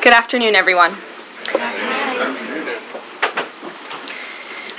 Good afternoon, everyone.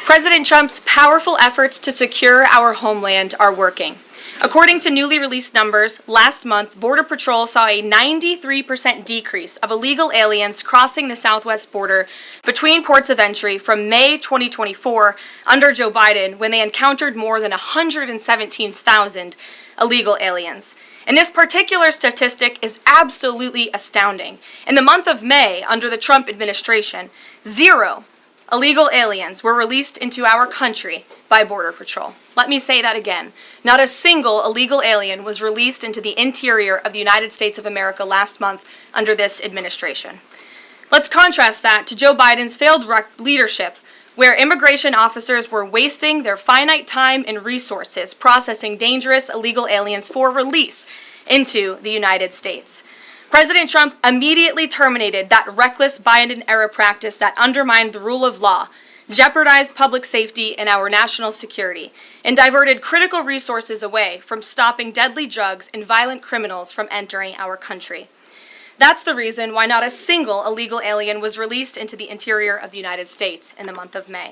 President Trump's powerful efforts to secure our homeland are working. According to newly released numbers, last month, Border Patrol saw a 93% decrease of illegal aliens crossing the southwest border between ports of entry from May 2024 under Joe Biden, when they encountered more than 117,000 illegal aliens. And this particular statistic is absolutely astounding. In the month of May, under the Trump administration, 0 illegal aliens were released into our country by Border Patrol. Let me say that again. Not a single illegal alien was released into the interior of the United States of America last month under this administration. Let's contrast that to Joe Biden's failed leadership, where immigration officers were wasting their finite time and resources processing dangerous illegal aliens for release into the United States. President Trump immediately terminated that reckless Biden-era practice that undermined the rule of law, jeopardized public safety and our national security, and diverted critical resources away from stopping deadly drugs and violent criminals from entering our country. That's the reason why not a single illegal alien was released into the interior of the United States in the month of May.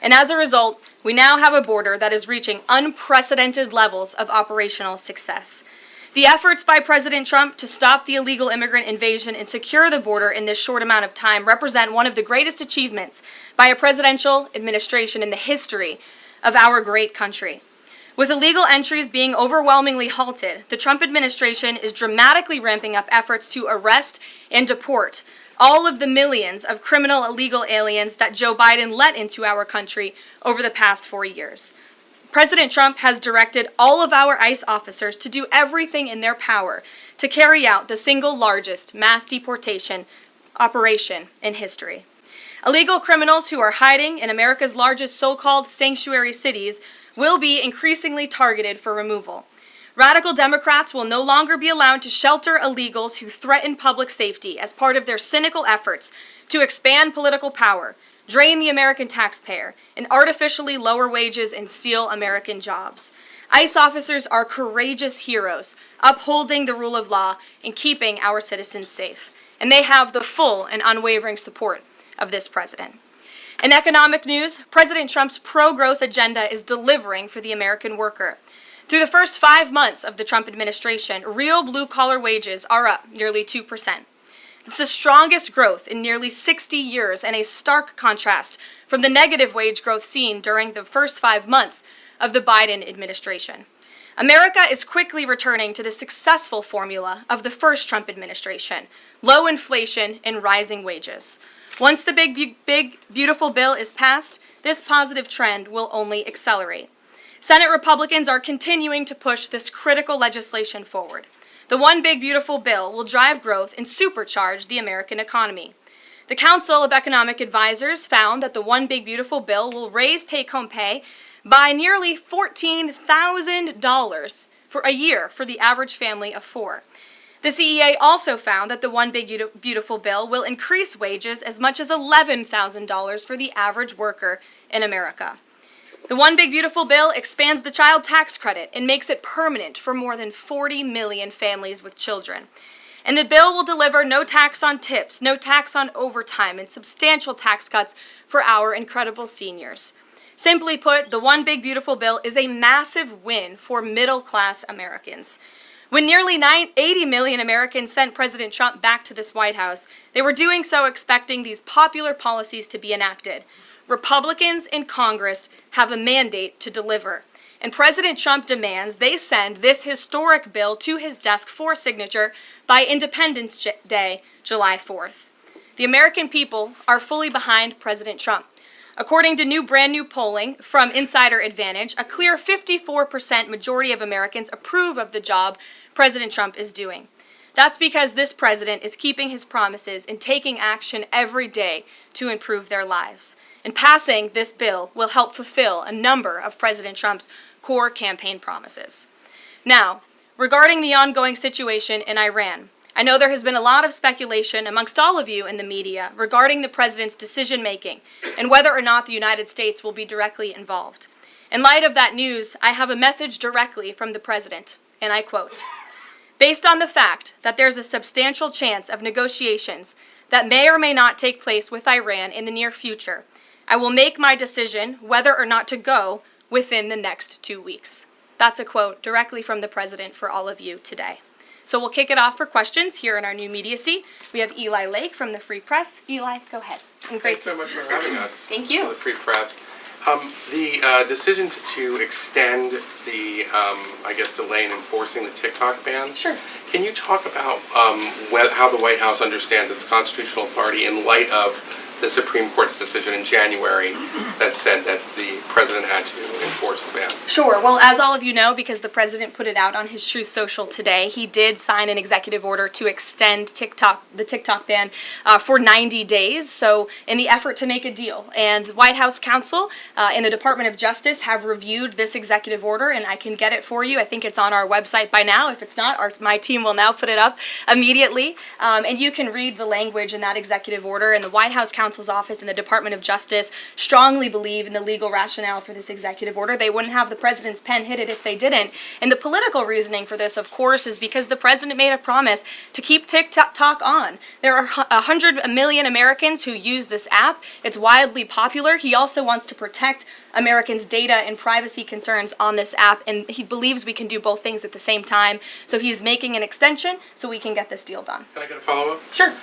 And as a result, we now have a border that is reaching unprecedented levels of operational success. The efforts by President Trump to stop the illegal immigrant invasion and secure the border in this short amount of time represent one of the greatest achievements by a presidential administration in the history of our great country. With illegal entries being overwhelmingly halted, the Trump administration is dramatically ramping up efforts to arrest and deport all of the millions of criminal illegal aliens that Joe Biden let into our country over the past 4 years. President Trump has directed all of our ICE officers to do everything in their power to carry out the single largest mass deportation operation in history. Illegal criminals who are hiding in America's largest so-called sanctuary cities will be increasingly targeted for removal. Radical Democrats will no longer be allowed to shelter illegals who threaten public safety as part of their cynical efforts to expand political power, drain the American taxpayer, and artificially lower wages and steal American jobs. ICE officers are courageous heroes, upholding the rule of law and keeping our citizens safe. And they have the full and unwavering support of this president. In economic news, President Trump's pro-growth agenda is delivering for the American worker. Through the first 5 months of the Trump administration, real blue-collar wages are up nearly 2%. It's the strongest growth in nearly 60 years and a stark contrast from the negative wage growth seen during the first 5 months of the Biden administration. America is quickly returning to the successful formula of the first Trump administration: low inflation and rising wages. Once the big, beautiful bill is passed, this positive trend will only accelerate. Senate Republicans are continuing to push this critical legislation forward. The One Big Beautiful Bill will drive growth and supercharge the American economy. The Council of Economic Advisors found that the One Big Beautiful Bill will raise take-home pay by nearly $14,000 for a year for the average family of 4. The CEA also found that the One Big Beautiful Bill will increase wages as much as $11,000 for the average worker in America. The One Big Beautiful Bill expands the child tax credit and makes it permanent for more than 40 million families with children. And the bill will deliver no tax on tips, no tax on overtime, and substantial tax cuts for our incredible seniors. Simply put, the One Big Beautiful Bill is a massive win for middle-class Americans. When nearly 80 million Americans sent President Trump back to this White House, they were doing so expecting these popular policies to be enacted. Republicans in Congress have a mandate to deliver, and President Trump demands they send this historic bill to his desk for signature by Independence Day, July 4th. The American people are fully behind President Trump. According to brand new polling from Insider Advantage, a clear 54% majority of Americans approve of the job President Trump is doing. That's because this president is keeping his promises and taking action every day to improve their lives. And passing this bill will help fulfill a number of President Trump's core campaign promises. Now, regarding the ongoing situation in Iran, I know there has been a lot of speculation amongst all of you in the media regarding the president's decision-making and whether or not the United States will be directly involved. In light of that news, I have a message directly from the president, and I quote, "Based on the fact that there's a substantial chance of negotiations that may or may not take place with Iran in the near future. I will make my decision whether or not to go within the next 2 weeks. That's a quote directly from the president for all of you today. So we'll kick it off for questions here in our new media seat. We have Eli Lake from the Free Press. Eli, go ahead. Thanks so much for having us. Thank you. The Free Press. The decision to extend the, delay in enforcing the TikTok ban. Sure. Can you talk about how the White House understands its constitutional authority in light of the Supreme Court's decision in January that said that the president had to enforce the ban? Sure. Well, as all of you know, because the president put it out on his Truth Social today, he did sign an executive order to extend the TikTok ban for 90 days. So in the effort to make a deal. And the White House counsel and the Department of Justice have reviewed this executive order, and I can get it for you. I think it's on our website by now. If it's not, my team will now put it up immediately. And you can read the language in that executive order. And the White House counsel's office and the Department of Justice strongly believe in the legal rationale for this executive order. They wouldn't have the president's pen hit it if they didn't. And the political reasoning for this, of course, is because the president made a promise to keep TikTok on. There are 100 million Americans who use this app. It's wildly popular. He also wants to protect Americans' data and privacy concerns on this app, and he believes we can do both things at the same time. So he's making an extension so we can get this deal done. Can I get a follow-up? Sure.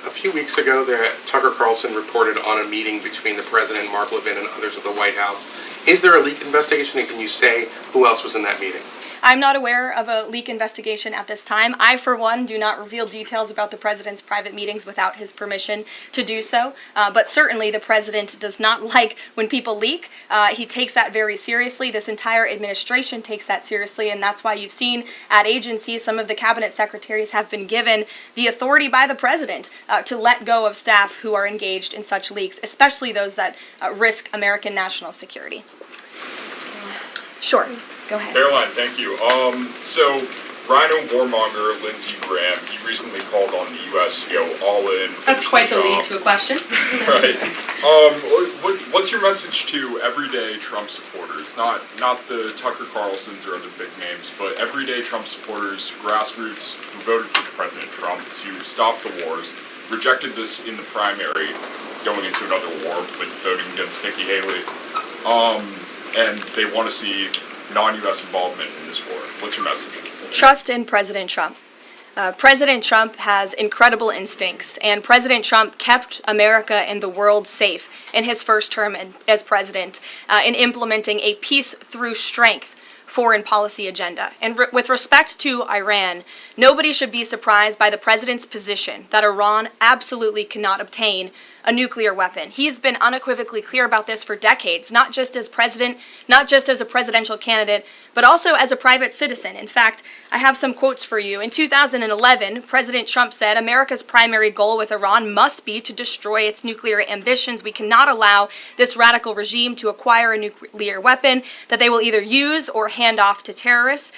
A few weeks ago, Tucker Carlson reported on a meeting between the president, Mark Levin, and others at the White House. Is there a leak investigation, and can you say who else was in that meeting? I'm not aware of a leak investigation at this time. I, for one, do not reveal details about the president's private meetings without his permission to do so. But certainly the president does not like when people leak. He takes that very seriously. This entire administration takes that seriously, and that's why you've seen at agencies some of the cabinet secretaries have been given the authority by the president to let go of staff who are engaged in such leaks, especially those that risk American national security. Sure. Go ahead. Caroline, thank you. So Rhino warmonger Lindsey Graham, he recently called on the U.S. All in. That's quite the lead to a question. Right. What's your message to everyday Trump supporters? Not the Tucker Carlsons or other big names, but everyday Trump supporters, grassroots who voted for President Trump to stop the wars, rejected this in the primary, going into another war with voting against Nikki Haley, and they want to see non-U.S. involvement in this war. What's your message? Trust in President Trump. President Trump has incredible instincts, and President Trump kept America and the world safe in his first term as president in implementing a peace through strength foreign policy agenda. And with respect to Iran, nobody should be surprised by the president's position that Iran absolutely cannot obtain a nuclear weapon. He's been unequivocally clear about this for decades, not just as president, not just as a presidential candidate, but also as a private citizen. In fact, I have some quotes for you. In 2011, President Trump said, "America's primary goal with Iran must be to destroy its nuclear ambitions. We cannot allow this radical regime to acquire a nuclear weapon that they will either use or hand off to terrorists."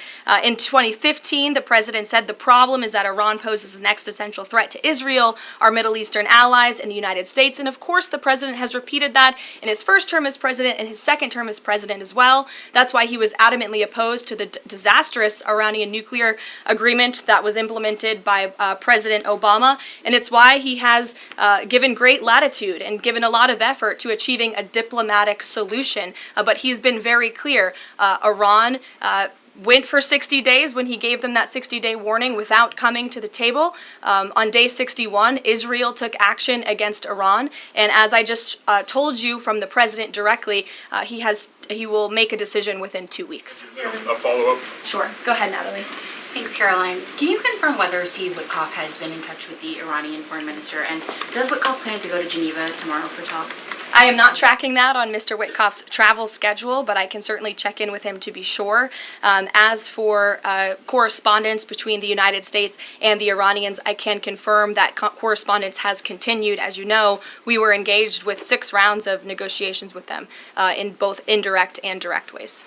In 2015, the president said, "The problem is that Iran poses an existential threat to Israel, our Middle Eastern allies, and the United States." And of course, the president has repeated that in his first term as president and his second term as president as well. That's why he was adamantly opposed to the disastrous Iranian nuclear agreement that was implemented by President Obama. And it's why he has given great latitude and given a lot of effort to achieving a diplomatic solution. But he's been very clear. Iran went for 60 days when he gave them that 60-day warning without coming to the table. On day 61, Israel took action against Iran. And as I just told you from the president directly, he will make a decision within 2 weeks. A follow-up? Sure. Go ahead, Natalie. Thanks, Caroline. Can you confirm whether Steve Witkoff has been in touch with the Iranian foreign minister, and does Witkoff plan to go to Geneva tomorrow for talks? I am not tracking that on Mr. Witkoff's travel schedule, but I can certainly check in with him to be sure. As for correspondence between the United States and the Iranians, I can confirm that correspondence has continued. As you know, we were engaged with 6 rounds of negotiations with them in both indirect and direct ways.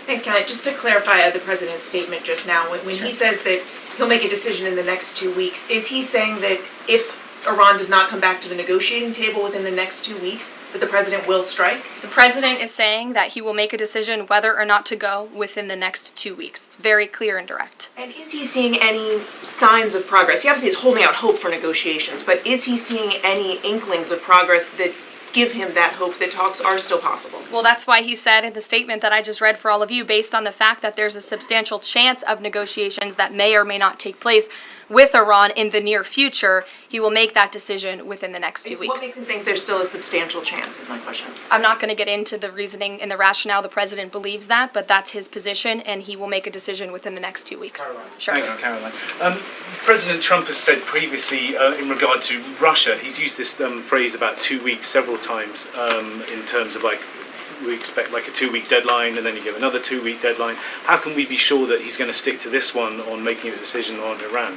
Thanks, Kelly. Just to clarify the president's statement just now, when he says that he'll make a decision in the next 2 weeks, is he saying that if Iran does not come back to the negotiating table within the next 2 weeks, that the president will strike? The president is saying that he will make a decision whether or not to go within the next 2 weeks. It's very clear and direct. And is he seeing any signs of progress? He obviously is holding out hope for negotiations, but is he seeing any inklings of progress that give him that hope that talks are still possible? Well, that's why he said in the statement that I just read for all of you, based on the fact that there's a substantial chance of negotiations that may or may not take place with Iran in the near future, he will make that decision within the next 2 What weeks. makes him think there's still a substantial chance, is my question. I'm not going to get into the reasoning and the rationale the president believes that, but that's his position, and he will make a decision within the next 2 weeks. Sure. Thanks, Caroline. President Trump has said previously in regard to Russia, he's used this phrase about 2 weeks several times in terms of like, we expect like a 2-week deadline and then you give another 2-week deadline. How can we be sure that he's going to stick to this one on making a decision on Iran?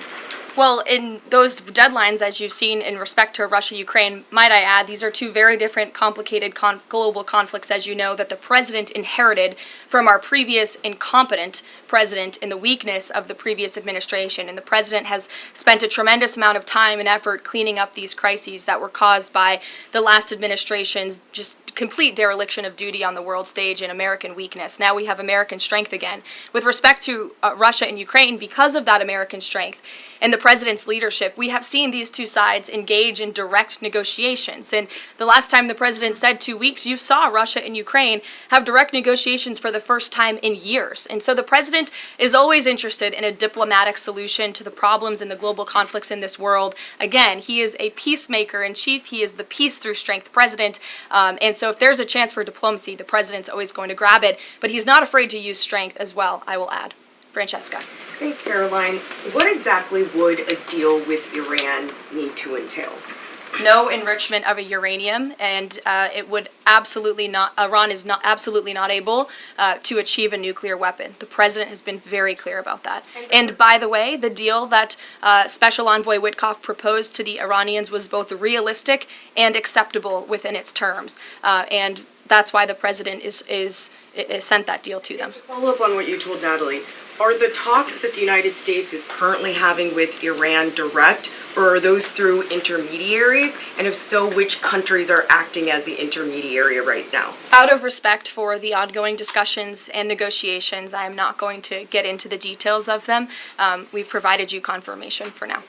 Well, in those deadlines, as you've seen in respect to Russia-Ukraine, might I add, these are two very different, complicated global conflicts, as you know, that the president inherited from our previous incompetent president in the weakness of the previous administration. And the president has spent a tremendous amount of time and effort cleaning up these crises that were caused by the last administration's just complete dereliction of duty on the world stage and American weakness. Now we have American strength again. With respect to Russia and Ukraine, because of that American strength and the president's leadership, we have seen these two sides engage in direct negotiations. And the last time the president said 2 weeks, you saw Russia and Ukraine have direct negotiations for the first time in years. And so the president is always interested in a diplomatic solution to the problems and the global conflicts in this world. Again, he is a peacemaker in chief. He is the peace through strength president. And so if there's a chance for diplomacy, the president's always going to grab it. But he's not afraid to use strength as well, I will add. Francesca. Thanks, Caroline. What exactly would a deal with Iran need to entail? No enrichment of a uranium, and it would absolutely not. Iran is not absolutely not able to achieve a nuclear weapon. The president has been very clear about that. And by the way, the deal that Special Envoy Witkoff proposed to the Iranians was both realistic and acceptable within its terms, and that's why the president is sent that deal to them. To follow up on what you told Natalie, are the talks that the United States is currently having with Iran direct, or are those through intermediaries? And if so, which countries are acting as the intermediary right now? Out of respect for the ongoing discussions and negotiations, I am not going to get into the details of them. We've provided you confirmation for now.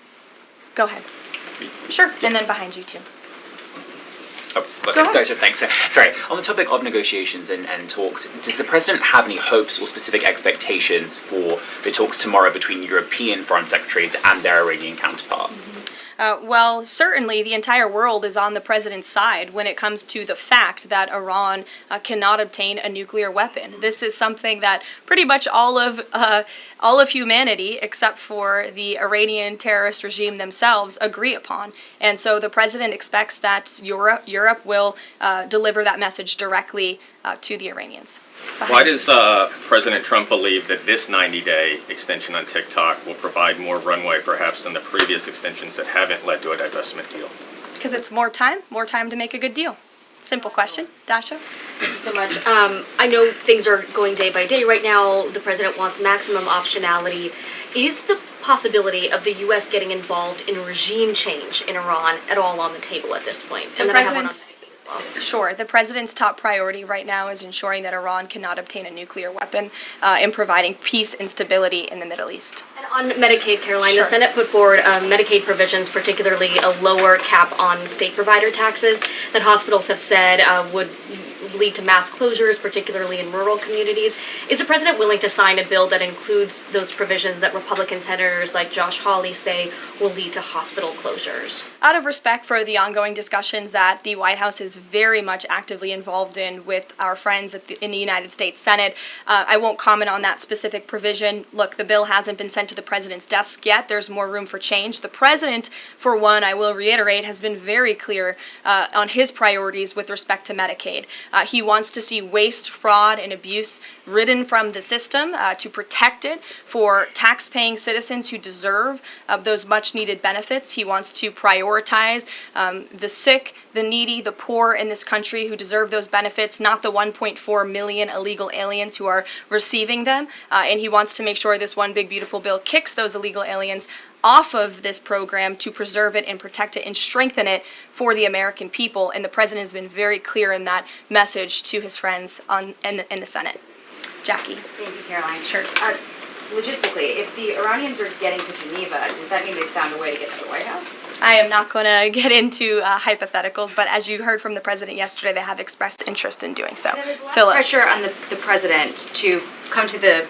Go ahead. Sure, and then behind you too. Go ahead. Thanks. Sorry. On the topic of negotiations and talks, does the president have any hopes or specific expectations for the talks tomorrow between European foreign secretaries and their Iranian counterpart? Well, certainly the entire world is on the president's side when it comes to the fact that Iran cannot obtain a nuclear weapon. This is something that pretty much all of humanity, except for the Iranian terrorist regime themselves, agree upon. And so the president expects that Europe will deliver that message directly to the Iranians. Why does President Trump believe that this 90-day extension on TikTok will provide more runway perhaps than the previous extensions that haven't led to a divestment deal? Because it's more time to make a good deal. Simple question. Dasha? Thank you so much. I know things are going day by day right now. The president wants maximum optionality. Is the possibility of the U.S. getting involved in regime change in Iran at all on the table at this point? And then I have one on as well. Sure. The president's top priority right now is ensuring that Iran cannot obtain a nuclear weapon and providing peace and stability in the Middle East. And on Medicaid, Caroline, Sure. the Senate put forward Medicaid provisions, particularly a lower cap on state provider taxes that hospitals have said would lead to mass closures, particularly in rural communities. Is the president willing to sign a bill that includes those provisions that Republican senators like Josh Hawley say will lead to hospital closures? Out of respect for the ongoing discussions that the White House is very much actively involved in with our friends in the United States Senate, I won't comment on that specific provision. Look, the bill hasn't been sent to the president's desk yet. There's more room for change. The president, for one, I will reiterate, has been very clear on his priorities with respect to Medicaid. He wants to see waste, fraud, and abuse ridden from the system to protect it for tax-paying citizens who deserve those much-needed benefits. He wants to prioritize the sick, the needy, the poor in this country who deserve those benefits, not the 1.4 million illegal aliens who are receiving them. And he wants to make sure this one big, beautiful bill kicks those illegal aliens off of this program to preserve it and protect it and strengthen it for the American people. And the president has been very clear in that message to his friends in the Senate. Jackie. Thank you, Caroline. Sure. Logistically, if the Iranians are getting to Geneva, does that mean they've found a way to get to the White House? I am not going to get into hypotheticals, but as you heard from the president yesterday, they have expressed interest in doing so. There's a lot of Philip. pressure on the president to come to the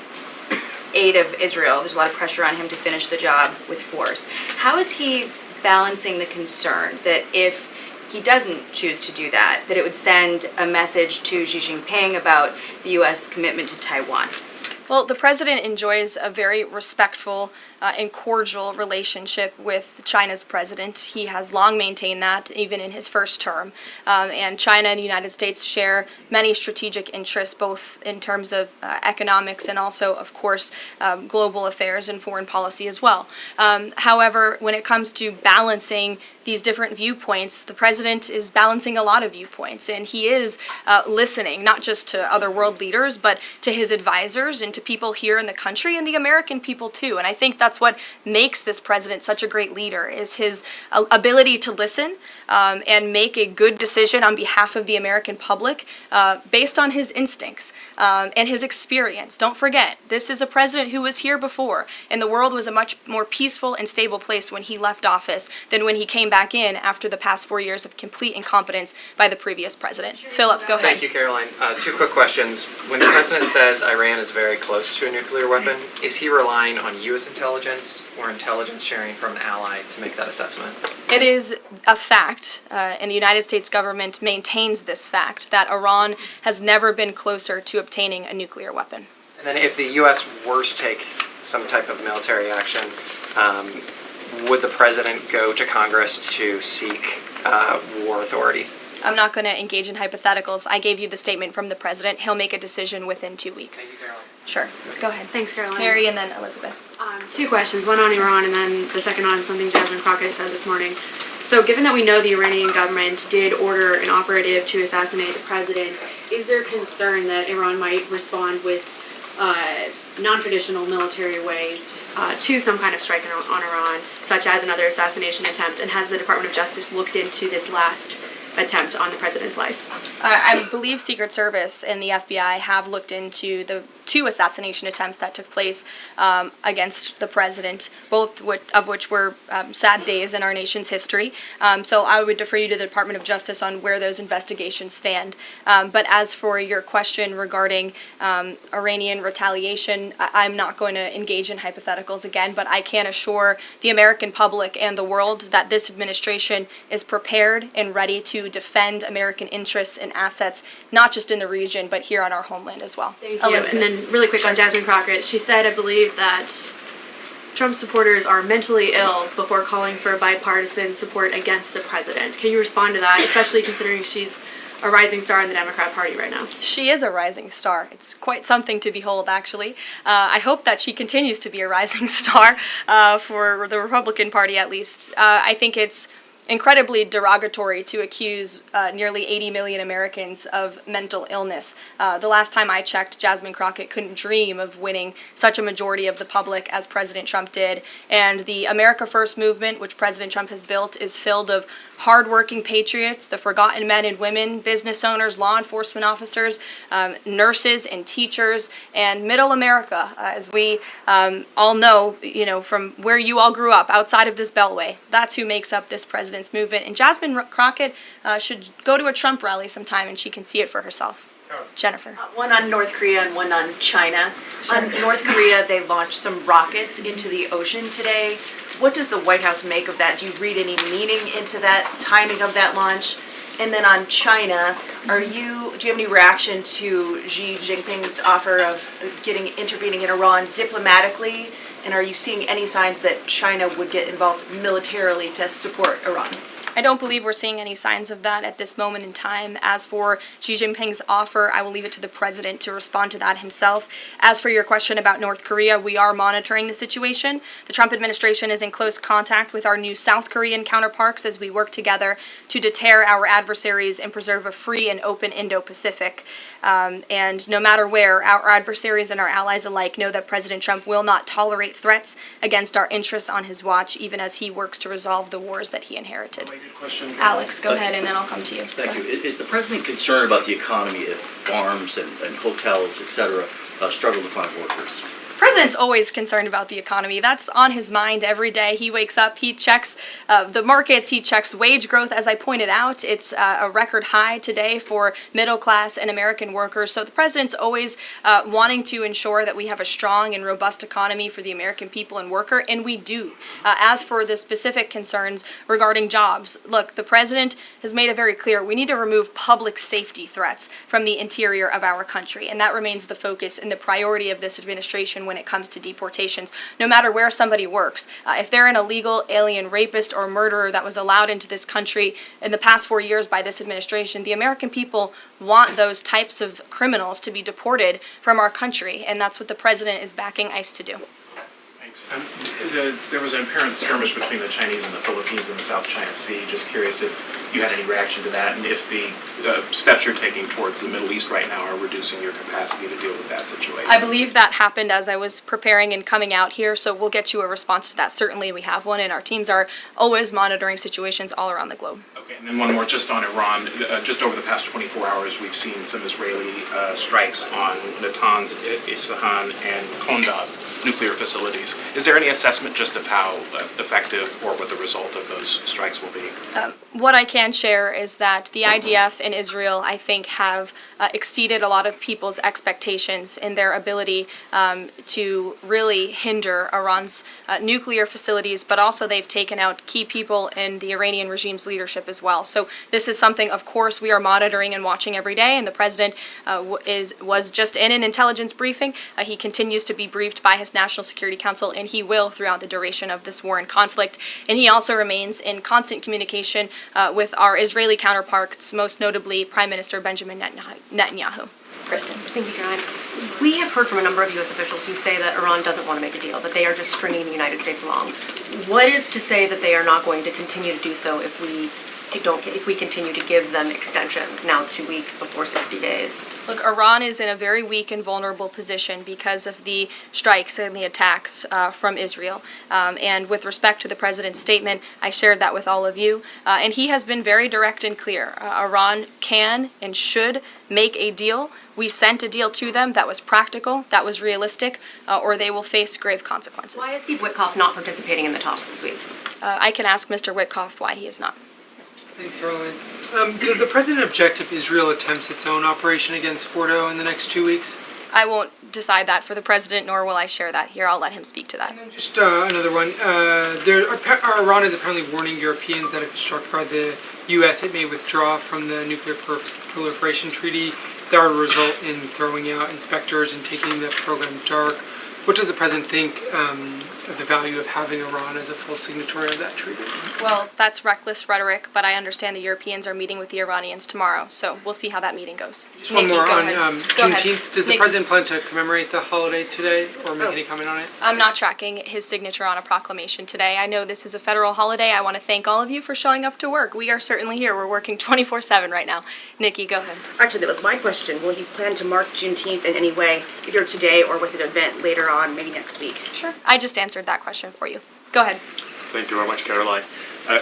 aid of Israel. There's a lot of pressure on him to finish the job with force. How is he balancing the concern that if he doesn't choose to do that, that it would send a message to Xi Jinping about the U.S. commitment to Taiwan? Well, the president enjoys a very respectful and cordial relationship with China's president. He has long maintained that, even in his first term. And China and the United States share many strategic interests, both in terms of economics and also, of course, global affairs and foreign policy as well. However, when it comes to balancing these different viewpoints, the president is balancing a lot of viewpoints, and he is listening not just to other world leaders, but to his advisors and to people here in the country and the American people too. And I think that's what makes this president such a great leader, is his ability to listen and make a good decision on behalf of the American public based on his instincts and his experience. Don't forget, this is a president who was here before, and the world was a much more peaceful and stable place when he left office than when he came back in after the past 4 years of complete incompetence by the previous president. Philip, go ahead. Thank you, Caroline. Two quick questions. When the president says Iran is very close to a nuclear weapon, is he relying on U.S. intelligence or intelligence sharing from an ally to make that assessment? It is a fact, and the United States government maintains this fact, that Iran has never been closer to obtaining a nuclear weapon. And then if the U.S. were to take some type of military action, would the president go to Congress to seek war authority? I'm not going to engage in hypotheticals. I gave you the statement from the president. He'll make a decision within 2 weeks. Thank you, Caroline. Sure. Go ahead. Thanks, Caroline. Mary and then Elizabeth. Two questions, one on Iran and then the second on something Jasmine Crockett said this morning. So given that we know the Iranian government did order an operative to assassinate the president, is there concern that Iran might respond with non-traditional military ways to some kind of strike on Iran, such as another assassination attempt? And has the Department of Justice looked into this last attempt on the president's life? I believe Secret Service and the FBI have looked into the 2 assassination attempts that took place against the president, both of which were sad days in our nation's history. So I would defer you to the Department of Justice on where those investigations stand. But as for your question regarding Iranian retaliation, I'm not going to engage in hypotheticals again, but I can assure the American public and the world that this administration is prepared and ready to defend American interests and assets, not just in the region, but here on our homeland as well. Thank you. And then really quick on Jasmine Crockett, she said, I believe, that Trump supporters are mentally ill before calling for bipartisan support against the president. Can you respond to that, especially considering she's a rising star in the Democrat Party right now? She is a rising star. It's quite something to behold, actually. I hope that she continues to be a rising star for the Republican Party, at least. I think it's incredibly derogatory to accuse nearly 80 million Americans of mental illness. The last time I checked, Jasmine Crockett couldn't dream of winning such a majority of the public as President Trump did. And the America First movement, which President Trump has built, is filled of hardworking patriots, the forgotten men and women, business owners, law enforcement officers, nurses and teachers, and middle America, as we all know, from where you all grew up, outside of this beltway. That's who makes up this president's movement. And Jasmine Crockett should go to a Trump rally sometime and she can see it for herself. Jennifer. One on North Korea and one on China. Sure. On North Korea, they launched some rockets into the ocean today. What does the White House make of that? Do you read any meaning into that timing of that launch? And then on China, do you have any reaction to Xi Jinping's offer of intervening in Iran diplomatically? And are you seeing any signs that China would get involved militarily to support Iran? I don't believe we're seeing any signs of that at this moment in time. As for Xi Jinping's offer, I will leave it to the president to respond to that himself. As for your question about North Korea, we are monitoring the situation. The Trump administration is in close contact with our new South Korean counterparts as we work together to deter our adversaries and preserve a free and open Indo-Pacific. And no matter where, our adversaries and our allies alike know that President Trump will not tolerate threats against our interests on his watch, even as he works to resolve the wars that he inherited. Alex, go ahead, and then I'll come to you. Thank you. Is the president concerned about the economy if farms and hotels, et cetera, struggle to find workers? The president's always concerned about the economy. That's on his mind every day. He wakes up, he checks the markets, he checks wage growth. As I pointed out, it's a record high today for middle class and American workers. So the president's always wanting to ensure that we have a strong and robust economy for the American people and worker, and we do. As for the specific concerns regarding jobs, look, the president has made it very clear we need to remove public safety threats from the interior of our country, and that remains the focus and the priority of this administration when it comes to deportations, no matter where somebody works. If they're an illegal alien rapist or murderer that was allowed into this country in the past 4 years by this administration, the American people want those types of criminals to be deported from our country, and that's what the president is backing ICE to do. Thanks. There was an apparent skirmish between the Chinese and the Philippines in the South China Sea. Just curious if you had any reaction to that, and if the steps you're taking towards the Middle East right now are reducing your capacity to deal with that situation. I believe that happened as I was preparing and coming out here, so we'll get you a response to that. Certainly we have one, and our teams are always monitoring situations all around the globe. Okay, and then one more just on Iran. Just over the past 24 hours, we've seen some Israeli strikes on Natanz, Isfahan, and Kondab nuclear facilities. Is there any assessment just of how effective or what the result of those strikes will be? What I can share is that the IDF and Israel, I think, have exceeded a lot of people's expectations in their ability to really hinder Iran's nuclear facilities, but also they've taken out key people in the Iranian regime's leadership as well. So this is something, of course, we are monitoring and watching every day, and the president was just in an intelligence briefing. He continues to be briefed by his National Security Council, and he will throughout the duration of this war and conflict. And he also remains in constant communication with our Israeli counterparts, most notably Prime Minister Benjamin Netanyahu. Kristen. Thank you, Caroline. We have heard from a number of U.S. officials who say that Iran doesn't want to make a deal, that they are just stringing the United States along. What is to say that they are not going to continue to do so if we continue to give them extensions, now 2 weeks before 60 days? Look, Iran is in a very weak and vulnerable position because of the strikes and the attacks from Israel. And with respect to the president's statement, I shared that with all of you. And he has been very direct and clear. Iran can and should make a deal. We sent a deal to them that was practical, that was realistic, or they will face grave consequences. Why is Steve Witkoff not participating in the talks this week? I can ask Mr. Witkoff why he is not. Thanks, Caroline. Does the president object if Israel attempts its own operation against Fordo in the next 2 weeks? I won't decide that for the president, nor will I share that here. I'll let him speak to that. And then just another one. Iran is apparently warning Europeans that if struck by the U.S., it may withdraw from the nuclear proliferation treaty. That would result in throwing out inspectors and taking the program dark. What does the president think of the value of having Iran as a full signatory of that treaty? Well, that's reckless rhetoric, but I understand the Europeans are meeting with the Iranians tomorrow, so we'll see how that meeting goes. Just one more on Juneteenth. Does the president plan to commemorate the holiday today or make any comment on it? I'm not tracking his signature on a proclamation today. I know this is a federal holiday. I want to thank all of you for showing up to work. We are certainly here. We're working 24/7 right now. Nikki, go ahead. Actually, that was my question. Will you plan to mark Juneteenth in any way, either today or with an event later on, maybe next week? Sure. I just answered that question for you. Go ahead. Thank you very much, Caroline.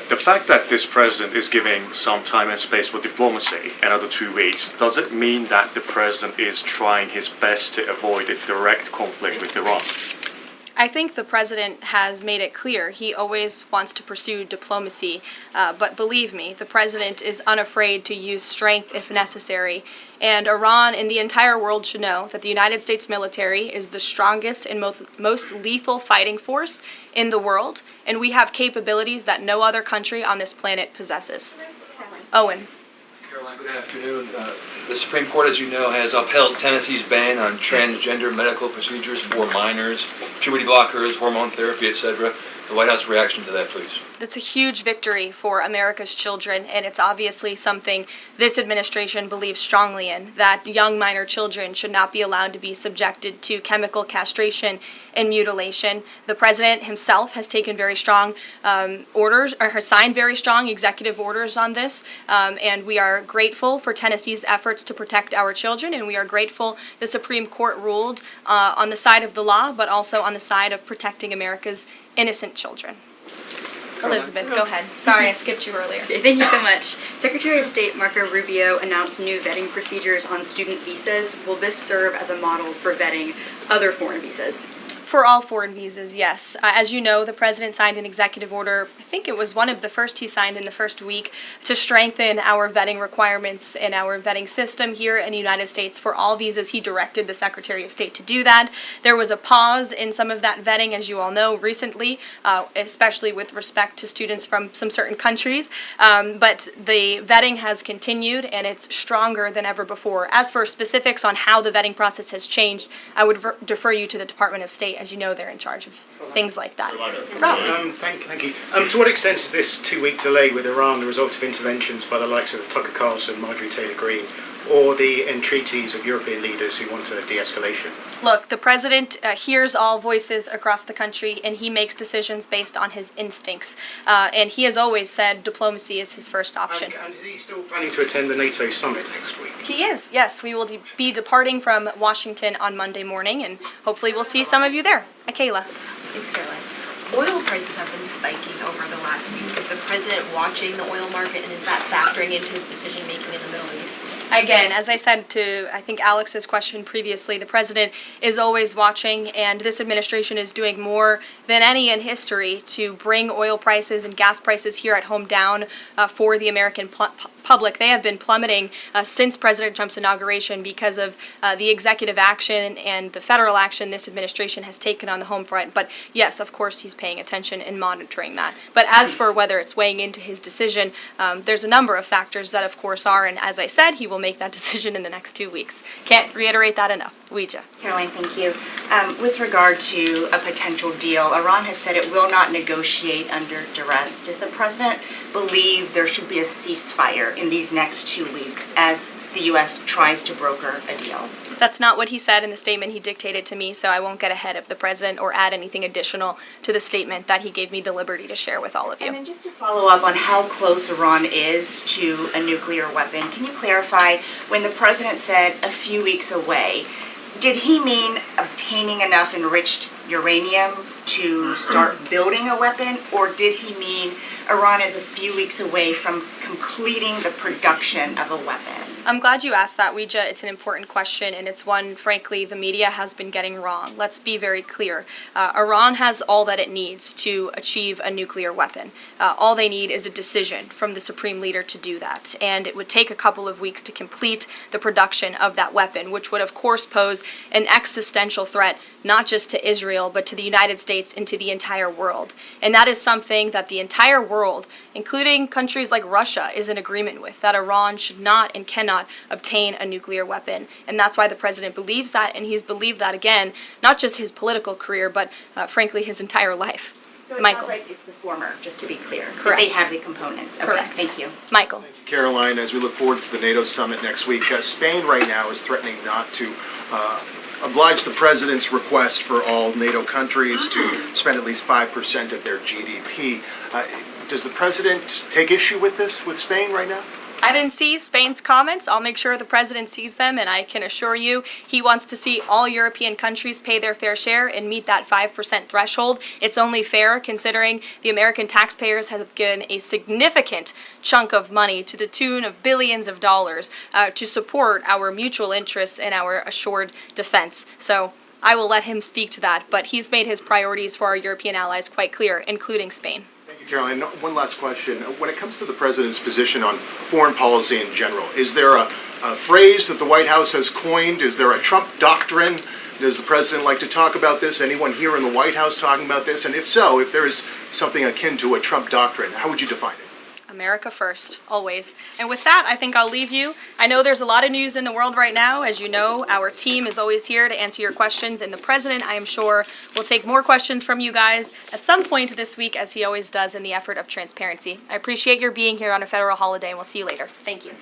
The fact that this president is giving some time and space for diplomacy, another 2 weeks, does it mean that the president is trying his best to avoid a direct conflict with Iran? I think the president has made it clear he always wants to pursue diplomacy, but believe me, the president is unafraid to use strength if necessary. And Iran and the entire world should know that the United States military is the strongest and most lethal fighting force in the world, and we have capabilities that no other country on this planet possesses. Owen. Caroline, good afternoon. The Supreme Court, as you know, has upheld Tennessee's ban on transgender medical procedures for minors, puberty blockers, hormone therapy, etc. The White House reaction to that, please. That's a huge victory for America's children, and it's obviously something this administration believes strongly in, that young minor children should not be allowed to be subjected to chemical castration and mutilation. The president himself has taken very strong orders, or has signed very strong executive orders on this, and we are grateful for Tennessee's efforts to protect our children, and we are grateful the Supreme Court ruled on the side of the law, but also on the side of protecting America's innocent children. Elizabeth, go ahead. Sorry, I skipped you earlier. Okay, thank you so much. Secretary of State Marco Rubio announced new vetting procedures on student visas. Will this serve as a model for vetting other foreign visas? For all foreign visas, yes. As you know, the president signed an executive order, I think it was one of the first he signed in the first week, to strengthen our vetting requirements and our vetting system here in the United States for all visas. He directed the Secretary of State to do that. There was a pause in some of that vetting, as you all know, recently, especially with respect to students from some certain countries. But the vetting has continued, and it's stronger than ever before. As for specifics on how the vetting process has changed, I would defer you to the Department of State. As you know, they're in charge of things like that. Thank you. To what extent is this 2-week delay with Iran the result of interventions by the likes of Tucker Carlson, Marjorie Taylor Greene, or the entreaties of European leaders who want a de-escalation? Look, the president hears all voices across the country, and he makes decisions based on his instincts. And he has always said diplomacy is his first option. And is he still planning to attend the NATO summit next week? He is, yes. We will be departing from Washington on Monday morning, and hopefully we'll see some of you there. Kayla. Thanks, Caroline. Oil prices have been spiking over the last week. Is the president watching the oil market, and is that factoring into his decision-making in the Middle East? Again, as I said to, I think, Alex's question previously, the president is always watching, and this administration is doing more than any in history to bring oil prices and gas prices here at home down for the American public. They have been plummeting since President Trump's inauguration because of the executive action and the federal action this administration has taken on the home front. But yes, of course, he's paying attention and monitoring that. But as for whether it's weighing into his decision, there's a number of factors that, of course, are, and as I said, he will make that decision in the next 2 weeks. Can't reiterate that enough. Ouija. Caroline, thank you. With regard to a potential deal, Iran has said it will not negotiate under duress. Does the president believe there should be a ceasefire in these next 2 weeks as the U.S. tries to broker a deal? That's not what he said in the statement he dictated to me, so I won't get ahead of the president or add anything additional to the statement that he gave me the liberty to share with all of you. And then just to follow up on how close Iran is to a nuclear weapon, can you clarify when the president said a few weeks away, did he mean obtaining enough enriched uranium to start building a weapon, or did he mean Iran is a few weeks away from completing the production of a weapon? I'm glad you asked that, Ouija. It's an important question, and it's one, frankly, the media has been getting wrong. Let's be very clear. Iran has all that it needs to achieve a nuclear weapon. All they need is a decision from the supreme leader to do that, and it would take a couple of weeks to complete the production of that weapon, which would, of course, pose an existential threat not just to Israel, but to the United States and to the entire world. And that is something that the entire world, including countries like Russia, is in agreement with, that Iran should not and cannot obtain a nuclear weapon. And that's why the president believes that, and he's believed that, again, not just his political career, but frankly, his entire life. So it Michael. sounds like it's the former, just to be clear. Correct. They have the components. Okay, Correct. thank you. Michael. Caroline, as we look forward to the NATO summit next week, Spain right now is threatening not to oblige the president's request for all NATO countries to spend at least 5% of their GDP. Does the president take issue with this, with Spain right now? I didn't see Spain's comments. I'll make sure the president sees them, and I can assure you he wants to see all European countries pay their fair share and meet that 5% threshold. It's only fair considering the American taxpayers have given a significant chunk of money to the tune of billions of dollars to support our mutual interests and our assured defense. So I will let him speak to that, but he's made his priorities for our European allies quite clear, including Spain. Caroline, one last question. When it comes to the president's position on foreign policy in general, is there a phrase that the White House has coined? Is there a Trump doctrine? Does the president like to talk about this? Anyone here in the White House talking about this? And if so, if there is something akin to a Trump doctrine, how would you define it? America first, always. And with that, I think I'll leave you. I know there's a lot of news in the world right now. As you know, our team is always here to answer your questions, and the president, I am sure, will take more questions from you guys at some point this week, as he always does in the effort of transparency. I appreciate your being here on a federal holiday, and we'll see you later. Thank you.